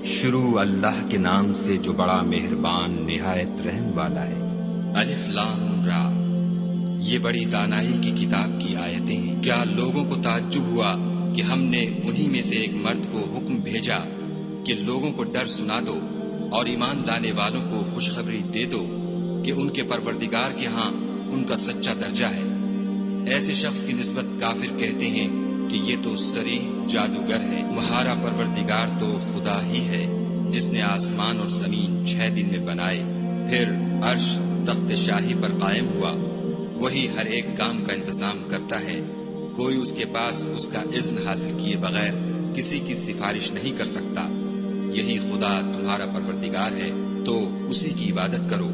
شروع اللہ کے نام سے جو بڑا مہربان نہایت رحم والا ہے۔ الف لام را، یہ بڑی دانائی کی کتاب کی آیتیں ہیں۔ کیا لوگوں کو تعجب ہوا کہ ہم نے انہی میں سے ایک مرد کو حکم بھیجا کہ لوگوں کو ڈر سنا دو اور ایمان لانے والوں کو خوشخبری دے دو کہ ان کے پروردگار کے ہاں ان کا سچا درجہ ہے۔ ایسے شخص کی نسبت کافر کہتے ہیں کہ یہ تو صریح جادوگر ہے۔ تمہارا پروردگار تو خدا ہی ہے جس نے آسمان اور زمین 6 دن میں بنائے، پھر عرش تخت شاہی پر قائم ہوا۔ وہی ہر ایک کام کا انتظام کرتا ہے، کوئی اس کے پاس اس کا اذن حاصل کیے بغیر کسی کی سفارش نہیں کر سکتا۔ یہی خدا تمہارا پروردگار ہے تو اسی کی عبادت کرو۔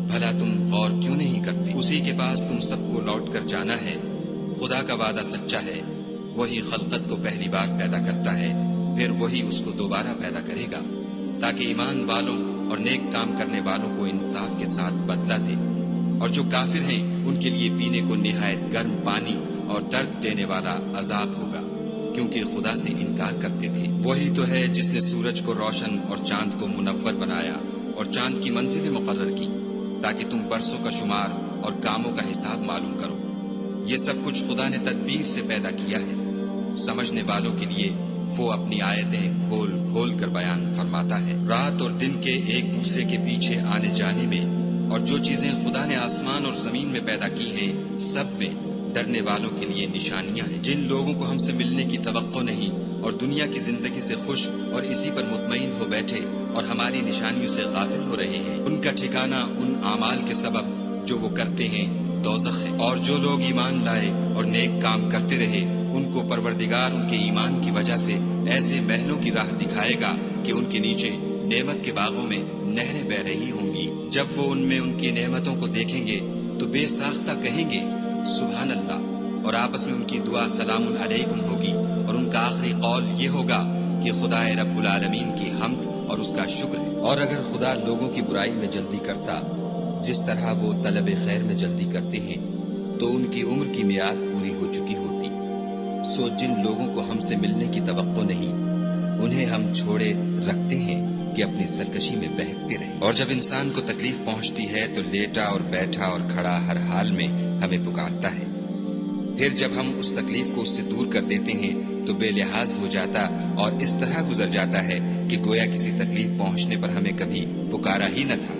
بھلا تم غور کیوں نہیں کرتے؟ اسی کے پاس تم سب کو لوٹ کر جانا ہے۔ خدا کا وعدہ سچا ہے، وہی خلقت کو پہلی بار پیدا کرتا ہے، پھر وہی اس کو دوبارہ پیدا کرے گا تاکہ ایمان والوں اور نیک کام کرنے والوں کو انصاف کے ساتھ بدلہ دے۔ اور جو کافر ہیں ان کے لیے پینے کو نہایت گرم پانی اور درد دینے والا عذاب ہوگا، کیونکہ خدا سے انکار کرتے تھے۔ وہی تو ہے جس نے سورج کو روشن اور چاند کو منور بنایا اور چاند کی منزلیں مقرر کی تاکہ تم برسوں کا شمار اور کاموں کا حساب معلوم کرو۔ یہ سب کچھ خدا نے تدبیر سے پیدا کیا ہے۔ سمجھنے والوں کے لیے وہ اپنی آیتیں کھول کھول کر بیان فرماتا ہے۔ رات اور دن کے ایک دوسرے کے پیچھے آنے جانے میں اور جو چیزیں خدا نے آسمان اور زمین میں پیدا کی ہیں، سب میں ڈرنے والوں کے لیے نشانیاں ہیں۔ جن لوگوں کو ہم سے ملنے کی توقع نہیں اور دنیا کی زندگی سے خوش اور اسی پر مطمئن ہو بیٹھے اور ہماری نشانیوں سے غافل ہو رہے ہیں، ان کا ٹھکانہ ان اعمال کے سبب جو وہ کرتے ہیں دوزخ ہے۔ اور جو لوگ ایمان لائے اور نیک کام کرتے رہے، ان کو پروردگار ان کے ایمان کی وجہ سے ایسے محلوں کی راہ دکھائے گا کہ ان کے نیچے نعمت کے باغوں میں نہریں بہ رہی ہوں گی۔ جب وہ ان میں ان کی نعمتوں کو دیکھیں گے تو بے ساختہ کہیں گے سبحان اللہ، اور آپس میں ان کی دعا سلام علیکم ہوگی، اور ان کا آخری قول یہ ہوگا کہ خدا رب العالمین کی حمد اور اس کا شکر ہے۔ اور اگر خدا لوگوں کی برائی میں جلدی کرتا جس طرح وہ طلب خیر میں جلدی کرتے ہیں تو ان کی عمر کی میعاد پوری ہو چکی ہوتی۔ سو جن لوگوں کو ہم سے ملنے کی توقع نہیں، انہیں ہم چھوڑے رکھتے ہیں کہ اپنی سرکشی میں بہکتے رہیں۔ اور جب انسان کو تکلیف پہنچتی ہے تو لیٹا اور بیٹھا اور کھڑا ہر حال میں ہمیں پکارتا ہے، پھر جب ہم اس تکلیف کو اس سے دور کر دیتے ہیں تو بے لحاظ ہو جاتا اور اس طرح گزر جاتا ہے کہ گویا کسی تکلیف پہنچنے پر ہمیں کبھی پکارا ہی نہ تھا۔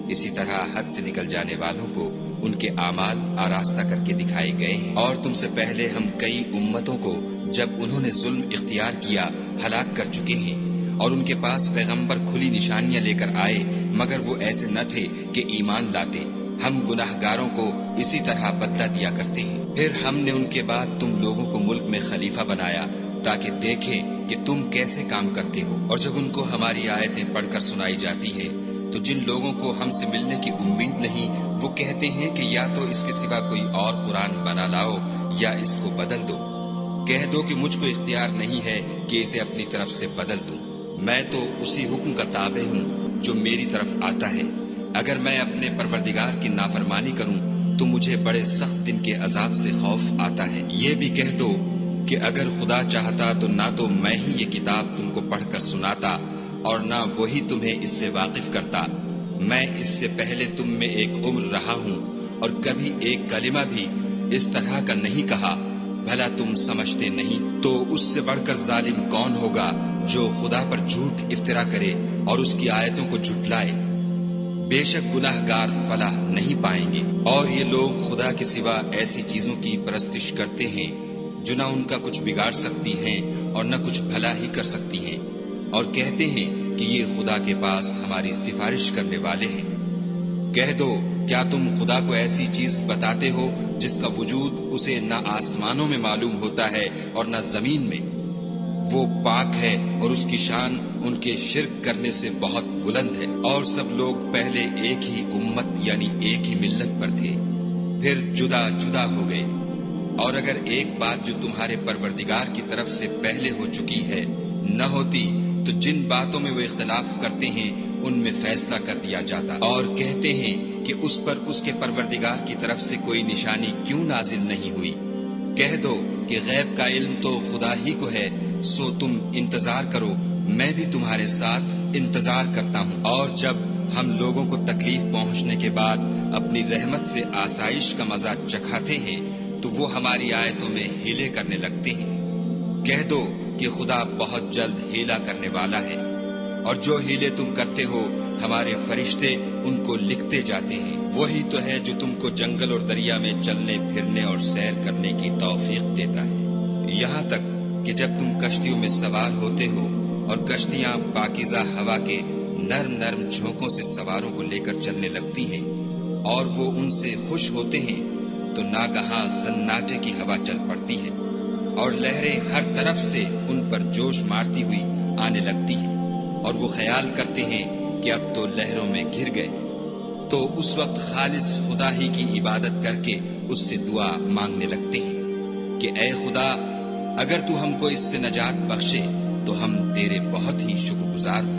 اسی طرح حد سے نکل جانے والوں کو ان کے اعمال آراستہ کر کے دکھائے گئے ہیں۔ اور تم سے پہلے ہم کئی امتوں کو جب انہوں نے ظلم اختیار کیا ہلاک کر چکے ہیں، اور ان کے پاس پیغمبر کھلی نشانیاں لے کر آئے مگر وہ ایسے نہ تھے کہ ایمان لاتے۔ ہم گناہ گاروں کو اسی طرح بدلہ دیا کرتے ہیں۔ پھر ہم نے ان کے بعد تم لوگوں کو ملک میں خلیفہ بنایا تاکہ دیکھیں کہ تم کیسے کام کرتے ہو۔ اور جب ان کو ہماری آیتیں پڑھ کر سنائی جاتی ہے تو جن لوگوں کو ہم سے ملنے کی امید نہیں، وہ کہتے ہیں کہ یا تو اس کے سوا کوئی اور قرآن بنا لاؤ یا اس کو بدل دو۔ کہہ دو کہ مجھ کو اختیار نہیں ہے کہ اسے اپنی طرف سے بدل دوں، میں تو اسی حکم کا تابع ہوں جو میری طرف آتا ہے۔ اگر میں اپنے پروردگار کی نافرمانی کروں تو مجھے بڑے سخت دن کے عذاب سے خوف آتا ہے۔ یہ بھی کہہ دو کہ اگر خدا چاہتا تو نہ تو میں ہی یہ کتاب تم کو پڑھ کر سناتا اور نہ وہی تمہیں اس سے واقف کرتا۔ میں اس سے پہلے تم میں ایک عمر رہا ہوں اور کبھی ایک کلمہ بھی اس طرح کا نہیں کہا، بھلا تم سمجھتے نہیں؟ تو اس سے بڑھ کر ظالم کون ہوگا جو خدا پر جھوٹ افطرا کرے اور اس کی آیتوں کو جھٹلائے؟ بے شک گناہ گار فلاح نہیں پائیں گے۔ اور یہ لوگ خدا کے سوا ایسی چیزوں کی پرستش کرتے ہیں جو نہ ان کا کچھ بگاڑ سکتی ہیں اور نہ کچھ بھلا ہی کر سکتی ہیں، اور کہتے ہیں کہ یہ خدا کے پاس ہماری سفارش کرنے والے ہیں۔ کہہ دو کیا تم خدا کو ایسی چیز بتاتے ہو جس کا وجود اسے نہ آسمانوں میں معلوم ہوتا ہے اور نہ زمین میں؟ وہ پاک ہے اور اس کی شان ان کے شرک کرنے سے بہت بلند ہے۔ اور سب لوگ پہلے ایک ہی امت یعنی ایک ہی ملت پر تھے، پھر جدا جدا ہو گئے۔ اور اگر ایک بات جو تمہارے پروردگار کی طرف سے پہلے ہو چکی ہے نہ ہوتی تو جن باتوں میں وہ اختلاف کرتے ہیں ان میں فیصلہ کر دیا جاتا۔ اور کہتے ہیں کہ اس پر اس کے پروردگار کی طرف سے کوئی نشانی کیوں نازل نہیں ہوئی؟ کہہ دو کہ غیب کا علم تو خدا ہی کو ہے، سو تم انتظار کرو، میں بھی تمہارے ساتھ انتظار کرتا ہوں، اور جب ہم لوگوں کو تکلیف پہنچنے کے بعد اپنی رحمت سے آسائش کا مزہ چکھاتے ہیں تو وہ ہماری آیتوں میں ہیلے کرنے لگتے ہیں۔ کہہ دو کہ خدا بہت جلد ہیلا کرنے والا ہے، اور جو ہیلے تم کرتے ہو ہمارے فرشتے ان کو لکھتے جاتے ہیں۔ وہی تو ہے جو تم کو جنگل اور دریا میں چلنے پھرنے اور سیر کرنے کی توفیق دیتا ہے، یہاں تک کہ جب تم کشتیوں میں سوار ہوتے ہو اور کشتیاں پاکیزہ ہوا کے نرم نرم جھونکوں سے سواروں کو لے کر چلنے لگتی ہیں اور وہ ان سے خوش ہوتے ہیں، تو ناگہاں سناٹے کی ہوا چل پڑتی ہے اور لہریں ہر طرف سے ان پر جوش مارتی ہوئی آنے لگتی ہیں، اور وہ خیال کرتے ہیں کہ اب تو لہروں میں گر گئے۔ تو اس وقت خالص خدا ہی کی عبادت کر کے اس سے دعا مانگنے لگتے ہیں کہ اے خدا، اگر تو ہم کو اس سے نجات بخشے تو ہم تیرے بہت ہی شکر گزار ہوں۔